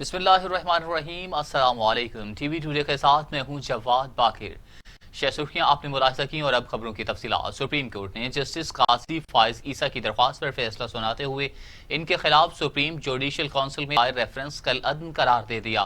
بسم اللہ الرحمن الرحیم، السلام علیکم۔ ٹی وی ٹوڈے کے ساتھ میں ہوں جواد باقر۔ سرخیاں آپ نے ملاحظہ کی اور اب خبروں کی تفصیلات۔ سپریم کورٹ نے جسٹس قاضی فائز عیسیٰ کی درخواست پر فیصلہ سناتے ہوئے ان کے خلاف سپریم جوڈیشل کونسل میں دائر ریفرنس کالعدم قرار دے دیا۔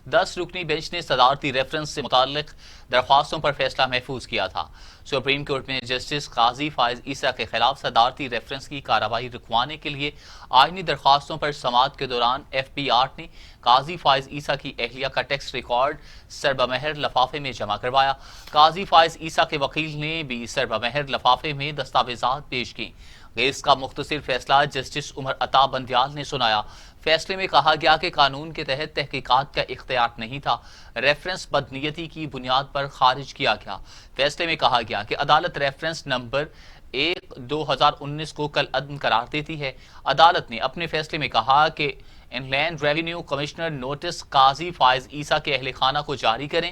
10 رکنی بینچ نے صدارتی ریفرنس سے متعلق درخواستوں پر فیصلہ محفوظ کیا تھا۔ سپریم کورٹ میں جسٹس قاضی فائز عیسیٰ کے خلاف صدارتی ریفرنس کی کارروائی رکوانے کے لیے آئینی درخواستوں پر سماعت کے دوران ایف بی آر نے قاضی فائز عیسیٰ کی اہلیہ کا ٹیکسٹ ریکارڈ سربمہر لفافے میں جمع کروایا۔ قاضی فائز عیسیٰ کے وکیل نے بھی سربمہر لفافے میں دستاویزات پیش کی۔ کیس کا مختصر فیصلہ جسٹس عمر عطا بندیال نے سنایا۔ فیصلے میں کہا گیا کہ قانون کے تحت تحقیقات کا اختیار نہیں تھا، ریفرنس بدنیتی کی بنیاد پر خارج کیا گیا۔ فیصلے میں کہا گیا کہ عدالت ریفرنس نمبر 1/2019 کو کالعدم قرار دیتی ہے۔ عدالت نے اپنے فیصلے میں کہا کہ ان لینڈ ریونیو کمشنر نوٹس قاضی فائز عیسیٰ کے اہل خانہ کو جاری کریں۔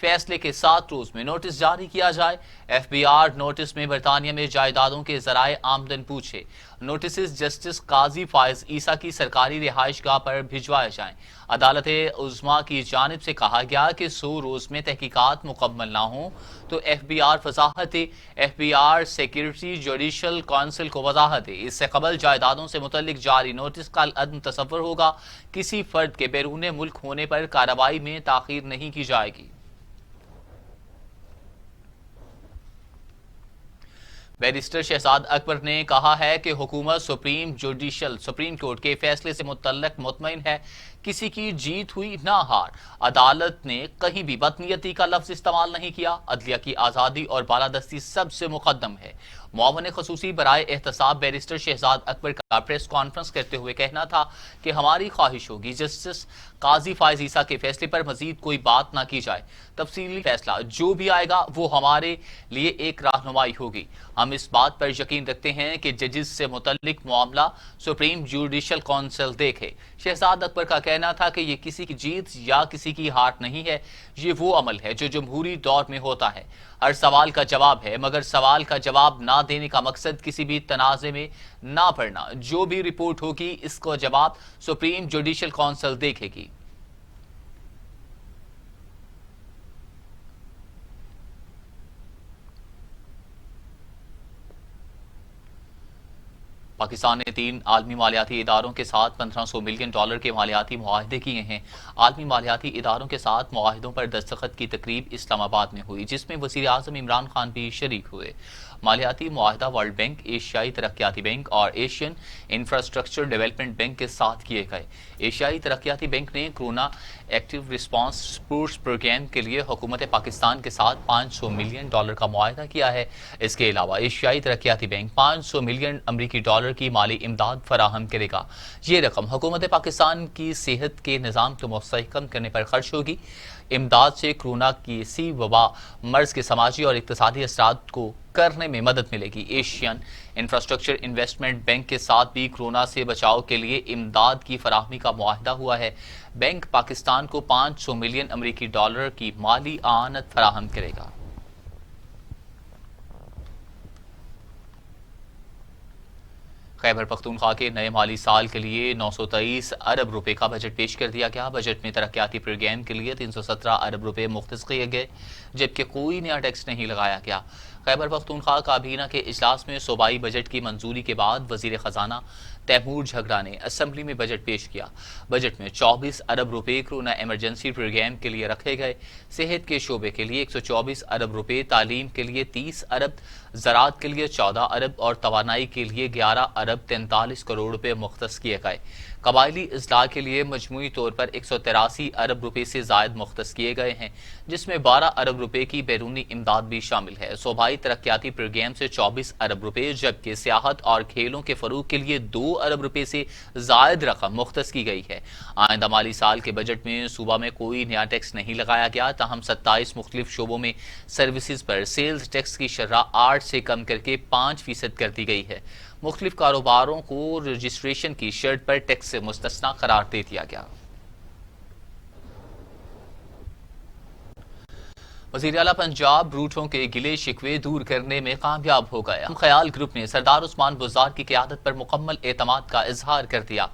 فیصلے کے 7 روز میں نوٹس جاری کیا جائے۔ ایف بی آر نوٹس میں برطانیہ میں جائیدادوں کے ذرائع آمدن پوچھے۔ نوٹسز جسٹس قاضی فائز عیسیٰ کی سرکاری رہائش گاہ پر بھجوائے جائیں۔ عدالت عظمیٰ کی جانب سے کہا گیا کہ 100 روز میں تحقیقات مکمل نہ ہوں تو ایف بی آر وضاحت دے۔ F B R secretary judicial council کو وضاحت دے۔ اس سے قبل جائیدادوں سے متعلق جاری نوٹس کا عدم تصور ہوگا۔ کسی فرد کے بیرون ملک ہونے پر کارروائی میں تاخیر نہیں کی جائے گی۔ بیرسٹر شہزاد اکبر نے کہا ہے کہ حکومت سپریم کورٹ کے فیصلے سے متعلق مطمئن ہے، کسی کی جیت ہوئی نہ ہار۔ عدالت نے کہیں بھی بدنیتی کا لفظ استعمال نہیں کیا۔ عدلیہ کی آزادی اور بالادستی سب سے مقدم ہے۔ معاون خصوصی برائے احتساب بیرسٹر شہزاد اکبر کا پریس کانفرنس کرتے ہوئے کہنا تھا کہ ہماری خواہش ہوگی جسٹس قاضی فائز عیسیٰ کے فیصلے پر مزید کوئی بات نہ کی جائے۔ تفصیلی فیصلہ جو بھی آئے گا وہ ہمارے لیے ایک رہنمائی ہوگی۔ ہم اس بات پر یقین رکھتے ہیں کہ ججز سے متعلق معاملہ سپریم جوڈیشل کونسل دیکھے۔ شہزاد اکبر کا کہنا تھا کہ یہ کسی کی جیت یا کسی کی ہار نہیں ہے، یہ وہ عمل ہے جو جمہوری دور میں ہوتا ہے۔ ہر سوال کا جواب ہے، مگر سوال کا جواب نہ دینے کا مقصد کسی بھی تنازع میں نہ پڑنا۔ جو بھی رپورٹ ہوگی اس کا جواب سپریم جوڈیشل کونسل دیکھے گی۔ پاکستان نے 3 عالمی مالیاتی اداروں کے ساتھ $1500 ملین کے مالیاتی معاہدے کیے ہیں۔ عالمی مالیاتی اداروں کے ساتھ معاہدوں پر دستخط کی تقریب اسلام آباد میں ہوئی، جس میں وزیر اعظم عمران خان بھی شریک ہوئے۔ مالیاتی معاہدہ ورلڈ بینک، ایشیائی ترقیاتی بینک اور ایشین انفراسٹرکچر ڈیولپمنٹ بینک کے ساتھ کیے گئے۔ ایشیائی ترقیاتی بینک نے corona active response supports program کے لیے حکومت پاکستان کے ساتھ $500 ملین کا معاہدہ کیا ہے۔ اس کے علاوہ ایشیائی ترقیاتی بینک $500 ملین کی مالی امداد فراہم کرے گا۔ یہ رقم حکومت پاکستان کی صحت کے نظام کو مستحکم کرنے پر خرچ ہوگی۔ امداد سے کورونا کی اسی وبا مرض کے سماجی اور اقتصادی اثرات کو کرنے میں مدد ملے گی۔ ایشین انفراسٹرکچر انویسٹمنٹ بینک کے ساتھ بھی کورونا سے بچاؤ کے لیے امداد کی فراہمی کا معاہدہ ہوا ہے۔ بینک پاکستان کو $500 ملین کی مالی اعانت فراہم کرے گا۔ خیبر پختونخوا کے نئے مالی سال کے لیے 923 ارب روپے کا بجٹ پیش کر دیا گیا۔ بجٹ میں ترقیاتی پروگرام کے لیے 317 ارب روپے مختص کیے گئے، جبکہ کوئی نیا ٹیکس نہیں لگایا گیا۔ خیبر پختونخوا کابینہ کے اجلاس میں صوبائی بجٹ کی منظوری کے بعد وزیر خزانہ تیمور جھگڑا نے اسمبلی میں بجٹ پیش کیا۔ بجٹ میں 24 ارب روپے کورونا ایمرجنسی پروگرام کے لیے رکھے گئے۔ صحت کے شعبے کے لیے 124 ارب روپے، تعلیم کے لیے 30 ارب، زراعت کے لیے 14 ارب اور توانائی کے لیے 11 ارب 43 کروڑ روپے مختص کیے گئے۔ قبائلی اصلاح کے لیے مجموعی طور پر 183 ارب روپے سے زائد مختص کیے گئے ہیں، جس میں 12 ارب روپے کی بیرونی امداد بھی شامل ہے۔ صوبائی ترقیاتی پروگرام سے 24 ارب روپے، جبکہ سیاحت اور کھیلوں کے فروغ کے لیے 2 ارب روپے سے زائد رقم مختص کی گئی ہے۔ آئندہ مالی سال کے بجٹ میں صوبہ میں کوئی نیا ٹیکس نہیں لگایا گیا، تاہم 27 مختلف شعبوں میں سروسز پر سیلز ٹیکس کی شرح 8 سے کم کر کے 5% کر دی گئی ہے۔ مختلف کاروباروں کو رجسٹریشن کی شرط پر ٹیکس سے مستثنی قرار دے دیا گیا۔ وزیر اعلیٰ پنجاب روٹوں کے گلے شکوے دور کرنے میں کامیاب ہو گیا۔ خیال گروپ نے سردار عثمان بزدار کی قیادت پر مکمل اعتماد کا اظہار کر دیا۔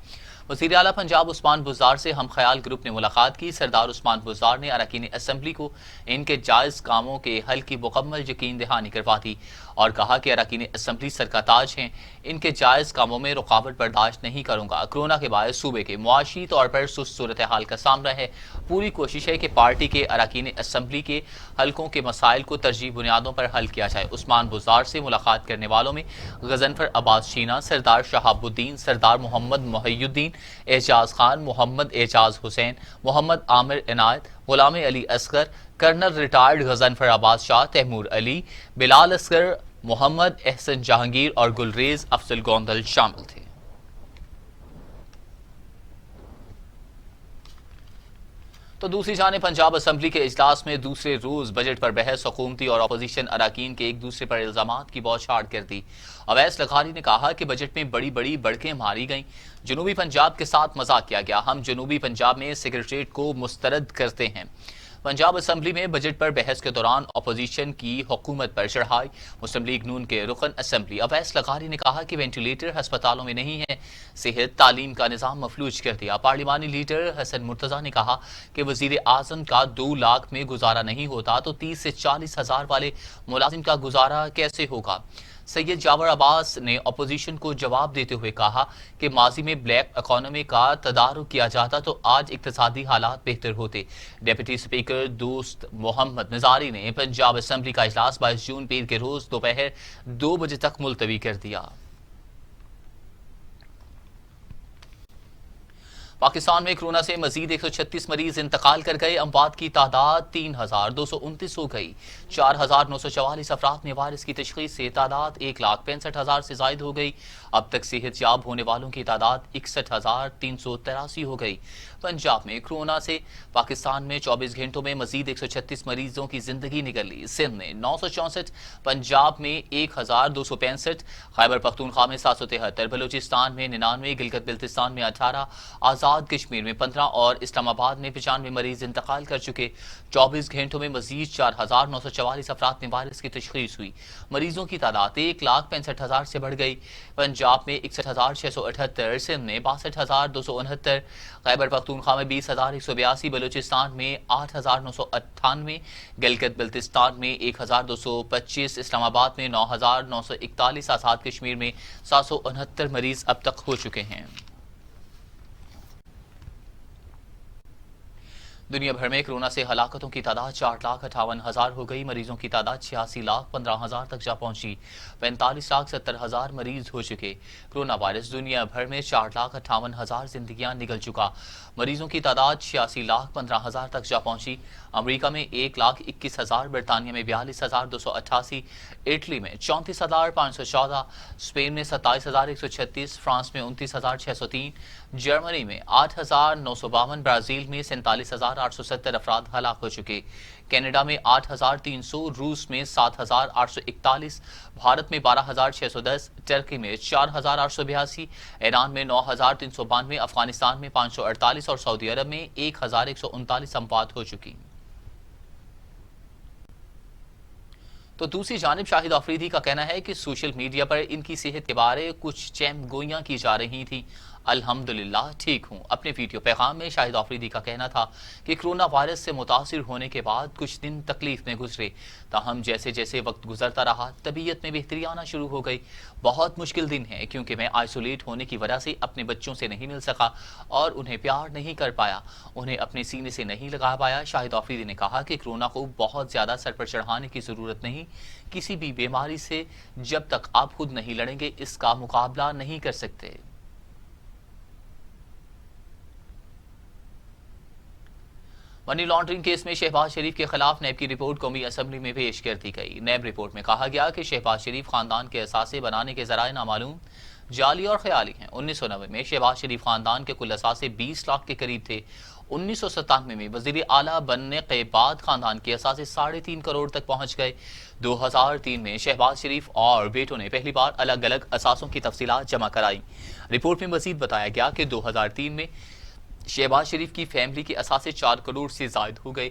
وزیر اعلیٰ پنجاب عثمان بزدار سے ہم خیال گروپ نے ملاقات کی۔ سردار عثمان بزدار نے اراکین اسمبلی کو ان کے جائز کاموں کے حل کی مکمل یقین دہانی کروا دی اور کہا کہ اراکین اسمبلی سر کا تاج ہیں، ان کے جائز کاموں میں رکاوٹ برداشت نہیں کروں گا۔ کورونا کے باعث صوبے کے معاشی طور پر سست صورتحال کا سامنا ہے، پوری کوشش ہے کہ پارٹی کے اراکین اسمبلی کے حلقوں کے مسائل کو ترجیحی بنیادوں پر حل کیا جائے۔ عثمان بزدار سے ملاقات کرنے والوں میں غضنفر عباس شینا، سردار شہاب الدین، سردار محمد محی الدین، اعجاز خان، محمد اعجاز حسین، محمد عامر عنایت، غلام علی اصغر، کرنل ریٹائرڈ غضنفر عباس شاہ، تیمور علی، بلال اصغر، محمد احسن جہانگیر اور گلریز افضل گوندل شامل تھے۔ تو دوسری جانب پنجاب اسمبلی کے اجلاس میں دوسرے روز بجٹ پر بحث، حکومتی اور اپوزیشن اراکین کے ایک دوسرے پر الزامات کی بوچھاڑ کر دی۔ اویس لغاری نے کہا کہ بجٹ میں بڑی بڑی بڑکیں ماری گئیں، جنوبی پنجاب کے ساتھ مذاق کیا گیا، ہم جنوبی پنجاب میں سیکریٹریٹ کو مسترد کرتے ہیں۔ پنجاب اسمبلی میں بجٹ پر بحث کے دوران اپوزیشن کی حکومت پر چڑھائی، مسلم لیگ نون کے رکن اسمبلی اویس لغاری نے کہا کہ وینٹیلیٹر ہسپتالوں میں نہیں ہے، صحت تعلیم کا نظام مفلوج کر دیا۔ پارلیمانی لیڈر حسن مرتضیٰ نے کہا کہ وزیر اعظم کا 2 لاکھ میں گزارا نہیں ہوتا تو 30 سے 40 ہزار والے ملازم کا گزارا کیسے ہوگا؟ سید جاور عباس نے اپوزیشن کو جواب دیتے ہوئے کہا کہ ماضی میں بلیک اکانومی کا تدارک کیا جاتا تو آج اقتصادی حالات بہتر ہوتے۔ ڈیپٹی اسپیکر دوست محمد نظاری نے پنجاب اسمبلی کا اجلاس 22 جون پیر کے روز دوپہر 2 بجے تک ملتوی کر دیا۔ پاکستان میں کورونا سے مزید 136 مریض انتقال کر گئے، اموات کی تعداد 3229 ہو گئی۔ 4944 افراد میں وائرس کی تشخیص سے تعداد 1,65,000 سے زائد ہو گئی۔ اب تک صحت یاب ہونے والوں کی تعداد 61,383 ہو گئی۔ پنجاب میں کورونا سے پاکستان میں 24 گھنٹوں میں مزید 136 مریضوں کی زندگی نکل لی۔ سندھ میں 964، پنجاب میں 1265، خیبر پختونخوا میں 773، بلوچستان میں 99، گلگت بلتستان میں 18، آزاد کشمیر میں 15 اور اسلام آباد میں 95 مریض انتقال کر چکے۔ 24 گھنٹوں میں مزید 4,944 افراد میں وائرس کی تشخیص ہوئی۔ مریضوں کی تعداد 1,65,000 سے بڑھ گئی۔ پنجاب میں 61,678، سندھ میں 62,269، خیبر پختونخوا میں 20,182، بلوچستان میں 8,998، گلگت بلتستان میں 1,225، اسلام آباد میں 9,941، آزاد کشمیر میں 769 مریض اب تک ہو چکے ہیں۔ دنیا بھر میں کورونا سے ہلاکتوں کی تعداد 4,58,000 ہو گئی، مریضوں کی تعداد 86,15,000 تک جا پہنچی، 45,70,000 مریض ہو چکے۔ کورونا وائرس دنیا بھر میں 4,58,000 زندگیاں نگل چکا، مریضوں کی تعداد 86,15,000 تک جا پہنچی۔ امریکہ میں 1,21,000، برطانیہ میں 42,288، اٹلی میں 34,514، اسپین میں 27,136، فرانس میں 29,603، جرمنی میں 8,952، برازیل میں 47,870 افراد ہلاک ہو چکے، کینیڈا میں 8,300، روس میں 7,841، بھارت میں 12,610، ٹرکی میں 4,882، ایران میں 9,392، افغانستان میں 548 اور سعودی عرب میں 1,139 اموات ہو چکی۔ تو دوسری جانب شاہد آفریدی کا کہنا ہے کہ سوشل میڈیا پر ان کی صحت کے بارے کچھ چیم گوئیاں کی جا رہی تھیں، الحمدللہ ٹھیک ہوں۔ اپنے ویڈیو پیغام میں شاہد آفریدی کا کہنا تھا کہ کورونا وائرس سے متاثر ہونے کے بعد کچھ دن تکلیف میں گزرے، تاہم جیسے جیسے وقت گزرتا رہا طبیعت میں بہتری آنا شروع ہو گئی۔ بہت مشکل دن ہے کیونکہ میں آئسولیٹ ہونے کی وجہ سے اپنے بچوں سے نہیں مل سکا اور انہیں پیار نہیں کر پایا، انہیں اپنے سینے سے نہیں لگا پایا۔ شاہد آفریدی نے کہا کہ کورونا کو بہت زیادہ سر پر چڑھانے کی ضرورت نہیں، کسی بھی بیماری سے جب تک آپ خود نہیں لڑیں گے اس کا مقابلہ نہیں کر سکتے۔ منی لانڈرنگ کیس میں شہباز شریف کے خلاف نیب کی رپورٹ قومی اسمبلی میں پیش کر دی گئی۔ نیب رپورٹ میں کہا گیا کہ شہباز شریف خاندان کے اثاثے بنانے کے ذرائع نامعلوم، جعلی اور خیالی ہیں۔ 1990 میں شہباز شریف خاندان کے کل اثاثے 20 لاکھ کے قریب تھے۔ 1997 میں وزیر اعلیٰ بننے کے بعد خاندان کے اثاثے 3.5 کروڑ تک پہنچ گئے۔ 2003 میں شہباز شریف اور بیٹوں نے پہلی بار الگ الگ اثاثوں کی تفصیلات جمع کرائیں۔ رپورٹ میں مزید بتایا گیا کہ 2003 میں شہباز شریف کی فیملی کے اثاثے 4 کروڑ سے زائد ہو گئے۔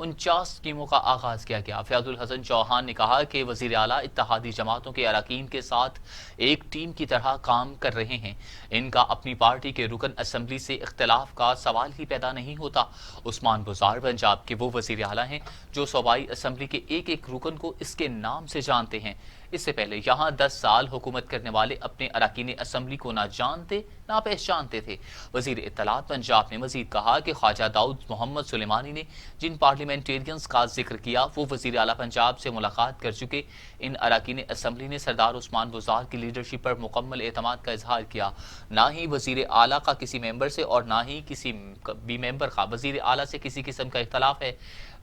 49 اسکیموں کا آغاز کیا گیا۔ فیاض الحسن چوہان نے کہا کہ وزیر اعلیٰ اتحادی جماعتوں کے اراکین کے ساتھ ایک ٹیم کی طرح کام کر رہے ہیں، ان کا اپنی پارٹی کے رکن اسمبلی سے اختلاف کا سوال ہی پیدا نہیں ہوتا۔ عثمان بزار پنجاب کے وہ وزیر اعلیٰ ہیں جو صوبائی اسمبلی کے ایک ایک رکن کو اس کے نام سے جانتے ہیں۔ اس سے پہلے یہاں 10 سال حکومت کرنے والے اپنے اراکین اسمبلی کو نہ جانتے نہ پہچانتے تھے۔ وزیر اطلاعات پنجاب نے مزید کہا کہ خواجہ داؤد محمد سلیمانی نے جن پارلیمنٹیرینز کا ذکر کیا وہ وزیر اعلیٰ پنجاب سے ملاقات کر چکے۔ ان اراکین اسمبلی نے سردار عثمان بزار کی لیڈرشپ پر مکمل اعتماد کا اظہار کیا۔ نہ ہی وزیر اعلیٰ کا کسی ممبر سے اور نہ ہی کسی بھی ممبر کا وزیر اعلیٰ سے کسی قسم کا اختلاف ہے۔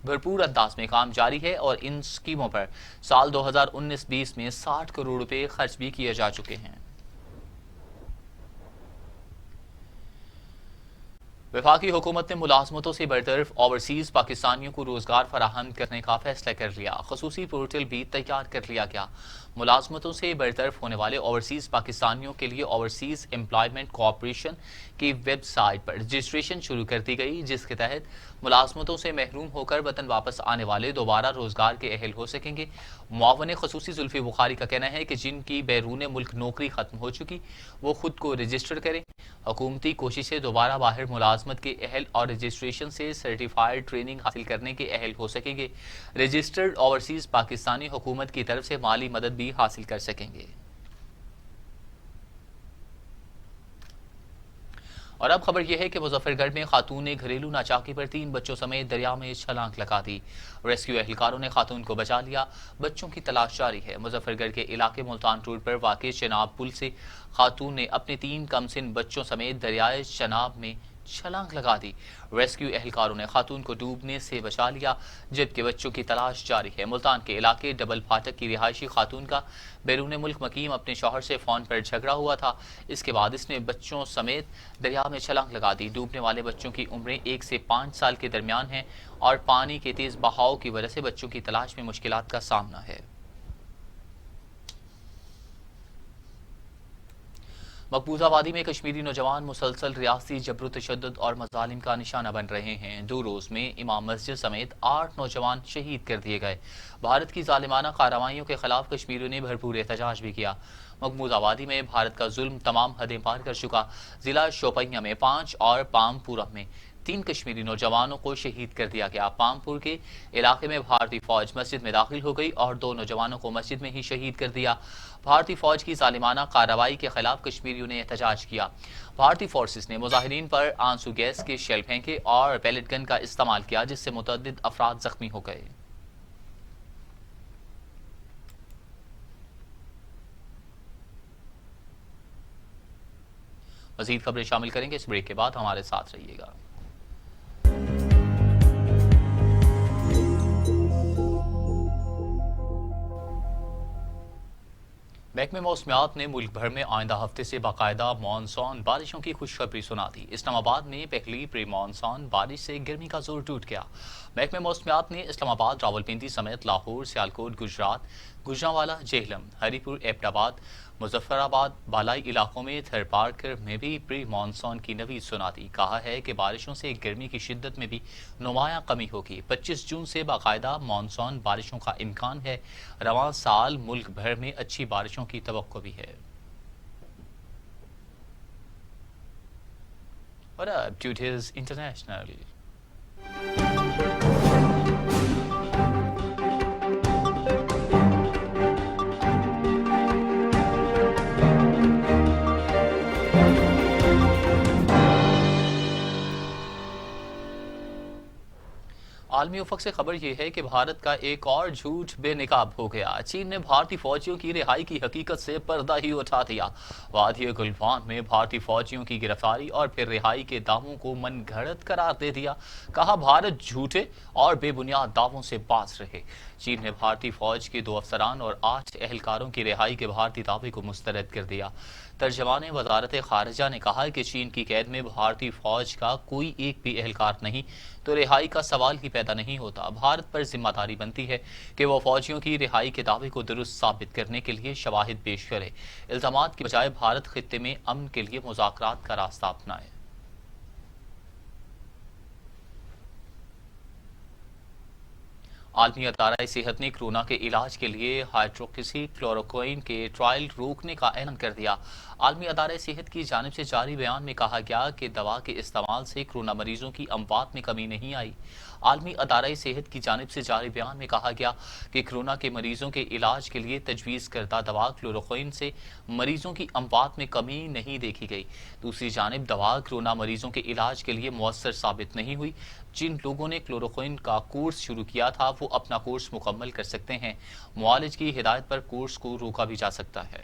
بھرپور انداز میں کام جاری ہے اور ان سکیموں پر سال 2019-20 میں 60 کروڑ روپے خرچ بھی کیے جا چکے ہیں۔ وفاقی حکومت نے ملازمتوں سے برطرف اوورسیز پاکستانیوں کو روزگار فراہم کرنے کا فیصلہ کر لیا۔ خصوصی پورٹل بھی تیار کر لیا گیا۔ ملازمتوں سے برطرف ہونے والے اوورسیز پاکستانیوں کے لیے اوورسیز امپلائمنٹ کوآپریشن کی ویب سائٹ پر رجسٹریشن شروع کر دی گئی، جس کے تحت ملازمتوں سے محروم ہو کر وطن واپس آنے والے دوبارہ روزگار کے اہل ہو سکیں گے۔ معاون خصوصی زلفی بخاری کا کہنا ہے کہ جن کی بیرون ملک نوکری ختم ہو چکی وہ خود کو رجسٹر کریں۔ حکومتی کوشش سے دوبارہ باہر ملازمت کے اہل اور رجسٹریشن سے سرٹیفائیڈ ٹریننگ حاصل کرنے کے اہل ہو سکیں گے۔ رجسٹرڈ اوورسیز پاکستانی حکومت کی طرف سے مالی مدد بھی حاصل کر سکیں گے۔ اور اب خبر یہ ہے کہ مظفر گڑھ میں خاتون نے گھریلو ناچاکی پر 3 بچوں سمیت دریا میں چھلانگ لگا دی۔ ریسکیو اہلکاروں نے خاتون کو بچا لیا، بچوں کی تلاش جاری ہے۔ مظفر گڑھ کے علاقے ملتان روڈ پر واقع چناب پل سے خاتون نے اپنے 3 کم سن بچوں سمیت دریائے چناب میں چھلانگ لگا دی۔ ریسکیو اہلکاروں نے خاتون کو ڈوبنے سے بچا لیا جبکہ بچوں کی تلاش جاری ہے۔ ملتان کے علاقے ڈبل پھاٹک کی رہائشی خاتون کا بیرون ملک مقیم اپنے شوہر سے فون پر جھگڑا ہوا تھا۔ اس کے بعد اس نے بچوں سمیت دریا میں چھلانگ لگا دی۔ ڈوبنے والے بچوں کی عمریں 1 سے 5 سال کے درمیان ہیں اور پانی کے تیز بہاؤ کی وجہ سے بچوں کی تلاش میں مشکلات کا سامنا ہے۔ مقبوضہ وادی میں کشمیری نوجوان مسلسل ریاستی جبر و تشدد اور مظالم کا نشانہ بن رہے ہیں۔ 2 روز میں امام مسجد سمیت 8 نوجوان شہید کر دیے گئے۔ بھارت کی ظالمانہ کارروائیوں کے خلاف کشمیریوں نے بھرپور احتجاج بھی کیا۔ مقبوضہ وادی میں بھارت کا ظلم تمام حدیں پار کر چکا۔ ضلع شوپیاں میں 5 اور پامپورہ میں 3 کشمیری نوجوانوں کو شہید کر دیا گیا۔ پامپور کے علاقے میں بھارتی فوج مسجد میں داخل ہو گئی اور 2 نوجوانوں کو مسجد میں ہی شہید کر دیا۔ بھارتی فوج کی ظالمانہ کارروائی کے خلاف کشمیریوں نے احتجاج کیا۔ بھارتی فورسز نے مظاہرین پر آنسو گیس کے شیل پھینکے اور پیلٹ گن کا استعمال کیا جس سے متعدد افراد زخمی ہو گئے۔ مزید خبریں شامل کریں گے اس بریک کے بعد، ہمارے ساتھ رہیے گا۔ محکمہ موسمیات نے ملک بھر میں آئندہ ہفتے سے باقاعدہ مانسون بارشوں کی خوشخبری سنا دی۔ اسلام آباد میں پہلی پری مانسون بارش سے گرمی کا زور ٹوٹ گیا۔ محکمہ موسمیات نے اسلام آباد، راولپنڈی سمیت لاہور، سیالکوٹ، گجرات، گوجرانوالہ، جہلم، ہری پور، ایبٹ آباد، مظفر آباد، بالائی علاقوں میں تھر پارکر میں بھی پری مانسون کی نوید سنا دی۔ کہا ہے کہ بارشوں سے گرمی کی شدت میں بھی نمایاں کمی ہوگی۔ 25 جون سے باقاعدہ مانسون بارشوں کا امکان ہے۔ رواں سال ملک بھر میں اچھی بارشوں کی توقع بھی ہے۔ اور اب ٹوڈیز انٹرنیشنل۔ عالمی افق سے خبر یہ ہے کہ بھارت کا ایک اور جھوٹ بے نقاب ہو گیا۔ چین نے بھارتی فوجیوں کی رہائی کی حقیقت سے پردہ ہی اٹھا دیا۔ وادی گلوان میں بھارتی فوجیوں کی گرفتاری اور پھر رہائی کے دعووں کو من گھڑت قرار دے دیا۔ کہا بھارت جھوٹے اور بے بنیاد دعووں سے باز رہے۔ چین نے بھارتی فوج کے 2 افسران اور 8 اہلکاروں کی رہائی کے بھارتی دعوے کو مسترد کر دیا۔ ترجمان وزارت خارجہ نے کہا کہ چین کی قید میں بھارتی فوج کا کوئی ایک بھی اہلکار نہیں تو رہائی کا سوال ہی پیدا نہیں ہوتا۔ بھارت پر ذمہ داری بنتی ہے کہ وہ فوجیوں کی رہائی کے دعوے کو درست ثابت کرنے کے لیے شواہد پیش کرے۔ الزامات کی بجائے بھارت خطے میں امن کے لیے مذاکرات کا راستہ اپنائے۔ عالمی ادارہ صحت نے کورونا کے علاج کے لیے ہائیڈروکسی کلوروکوئین کے ٹرائل روکنے کا اعلان کر دیا۔ عالمی ادارہ صحت کی جانب سے جاری بیان میں کہا گیا کہ دوا کے استعمال سے کورونا مریضوں کی اموات میں کمی نہیں آئی۔ عالمی ادارہ صحت کی جانب سے جاری بیان میں کہا گیا کہ کورونا کے مریضوں کے علاج کے لیے تجویز کردہ دوا کلوروکوئین سے مریضوں کی اموات میں کمی نہیں دیکھی گئی۔ دوسری جانب دوا کورونا مریضوں کے علاج کے لیے مؤثر ثابت نہیں ہوئی۔ جن لوگوں نے کلوروکوئین کا کورس شروع کیا تھا وہ اپنا کورس مکمل کر سکتے ہیں۔ معالج کی ہدایت پر کورس کو روکا بھی جا سکتا ہے۔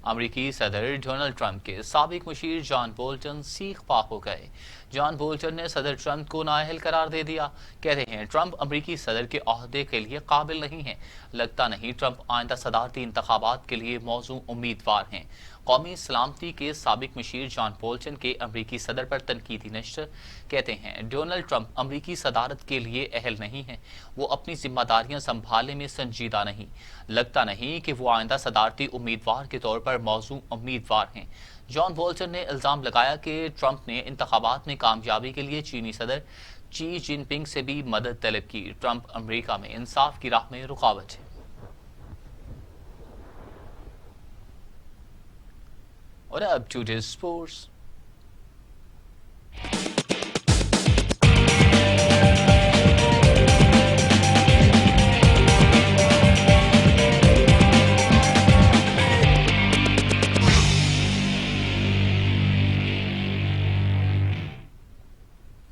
امریکی صدر ڈونلڈ ٹرمپ کے سابق مشیر جان بولٹن سیخ پا ہو گئے۔ جان بولٹن نے صدر ٹرمپ کو نااہل قرار دے دیا۔ کہتے ہیں ٹرمپ امریکی صدر کے عہدے کے لیے قابل نہیں ہیں۔ لگتا نہیں ٹرمپ آئندہ صدارتی انتخابات کے لیے موزوں امیدوار ہیں۔ قومی سلامتی کے سابق مشیر جان بولٹن کے امریکی صدر پر تنقیدی نشر۔ کہتے ہیں ڈونلڈ ٹرمپ امریکی صدارت کے لیے اہل نہیں ہیں۔ وہ اپنی ذمہ داریاں سنبھالنے میں سنجیدہ نہیں۔ لگتا نہیں کہ وہ آئندہ صدارتی امیدوار کے طور پر موزوں امیدوار ہیں۔ جان بولٹن نے الزام لگایا کہ ٹرمپ نے انتخابات میں کامیابی کے لیے چینی صدر شی جن پنگ سے بھی مدد طلب کی۔ ٹرمپ امریکہ میں انصاف کی راہ میں رکاوٹ ہے۔ اور اب ٹوڈے اسپورٹس۔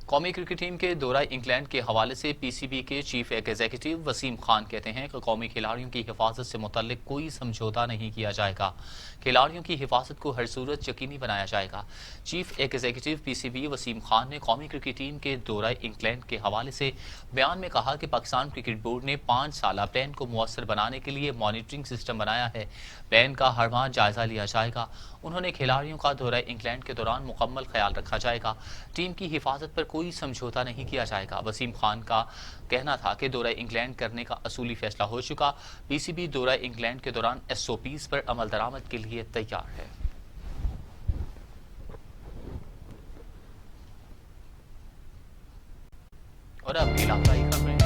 قومی کرکٹ ٹیم کے دورہ انگلینڈ کے حوالے سے پی سی بی کے چیف ایگزیکٹو وسیم خان کہتے ہیں کہ قومی کھلاڑیوں کی حفاظت سے متعلق کوئی سمجھوتہ نہیں کیا جائے گا۔ کھلاڑیوں کی حفاظت کو ہر صورت یقینی بنایا جائے گا۔ چیف ایگزیکٹو پی سی بی وسیم خان نے قومی کرکٹ ٹیم کے دورہ انگلینڈ کے حوالے سے بیان میں کہا کہ پاکستان کرکٹ بورڈ نے 5 سالہ پلان کو مؤثر بنانے کے لیے مانیٹرنگ سسٹم بنایا ہے۔ پلان کا ہر ماہ جائزہ لیا جائے گا۔ انہوں نے کھلاڑیوں کا دورہ انگلینڈ کے دوران مکمل خیال رکھا جائے گا۔ ٹیم کی حفاظت پر کوئی سمجھوتہ نہیں کیا جائے گا۔ وسیم خان کا کہنا تھا کہ دورہ انگلینڈ کرنے کا اصولی فیصلہ ہو چکا۔ پی سی بی دورہ انگلینڈ کے دوران ایس او پیز پر عمل درآمد کے لیے تیار ہے۔ اور اب علاقائی خبریں۔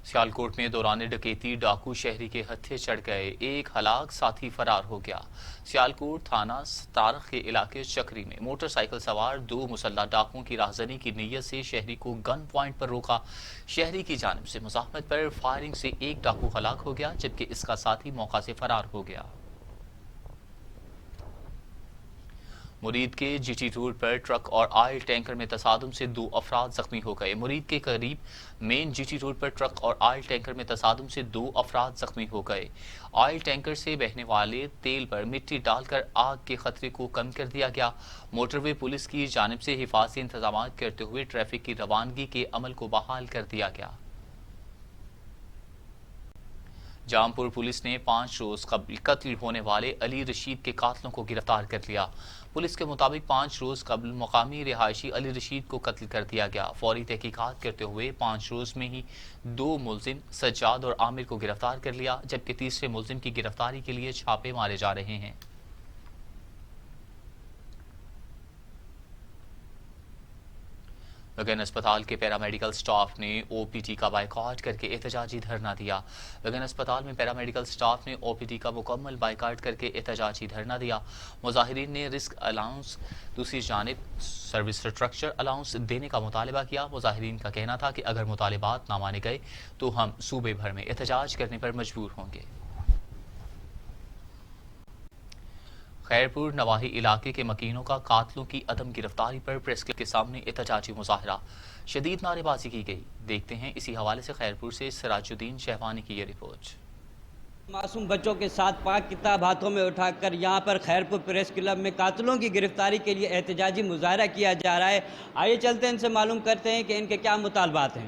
سیالکوٹ میں دوران ڈکیتی ڈاکو شہری کے ہتھے چڑھ گئے، ایک ہلاک ساتھی فرار ہو گیا۔ سیالکوٹ تھانہ ستارخ کے علاقے چکری میں موٹر سائیکل سوار 2 مسلح ڈاکوؤں کی راہزنی کی نیت سے شہری کو گن پوائنٹ پر روکا۔ شہری کی جانب سے مزاحمت پر فائرنگ سے ایک ڈاکو ہلاک ہو گیا جبکہ اس کا ساتھی موقع سے فرار ہو گیا۔ مرید کے جی ٹی روڈ پر ٹرک اور آئل ٹینکر میں تصادم سے 2 افراد زخمی ہو گئے۔ مرید کے قریب مین جی ٹی روڈ پر ٹرک اور آئل ٹینکر میں تصادم سے 2 افراد زخمی ہو گئے۔ آئل ٹینکر سے بہنے والے تیل پر مٹی ڈال کر آگ کے خطرے کو کم کر دیا گیا۔ موٹر وے پولیس کی جانب سے حفاظتی انتظامات کرتے ہوئے ٹریفک کی روانگی کے عمل کو بحال کر دیا گیا۔ جامپور پولیس نے 5 روز قبل قتل ہونے والے علی رشید کے قاتلوں کو گرفتار کر لیا۔ پولیس کے مطابق 5 روز قبل مقامی رہائشی علی رشید کو قتل کر دیا گیا۔ فوری تحقیقات کرتے ہوئے 5 روز میں ہی 2 ملزم سجاد اور عامر کو گرفتار کر لیا جبکہ تیسرے ملزم کی گرفتاری کے لیے چھاپے مارے جا رہے ہیں۔ وگن اسپتال کے پیرامیڈیکل سٹاف نے او پی ٹی کا بائیکاٹ کر کے احتجاجی دھرنا دیا۔ وگن اسپتال میں پیرامیڈیکل سٹاف نے او پی ٹی کا مکمل بائیکاٹ کر کے احتجاجی دھرنا دیا۔ مظاہرین نے رسک الاؤنس، دوسری جانب سروس اسٹرکچر الاؤنس دینے کا مطالبہ کیا۔ مظاہرین کا کہنا تھا کہ اگر مطالبات نہ مانے گئے تو ہم صوبے بھر میں احتجاج کرنے پر مجبور ہوں گے۔ خیرپور نواحی علاقے کے مکینوں کا قاتلوں کی عدم گرفتاری پر پریس کلب کے سامنے احتجاجی مظاہرہ، شدید نعرے بازی کی گئی۔ دیکھتے ہیں اسی حوالے سے خیرپور سے سراج الدین شہوانی کی یہ رپورٹ۔ معصوم بچوں کے ساتھ پاک کتاب ہاتھوں میں اٹھا کر یہاں پر خیرپور پریس کلب میں قاتلوں کی گرفتاری کے لیے احتجاجی مظاہرہ کیا جا رہا ہے۔ آئیے چلتے ہیں ان سے معلوم کرتے ہیں کہ ان کے کیا مطالبات ہیں۔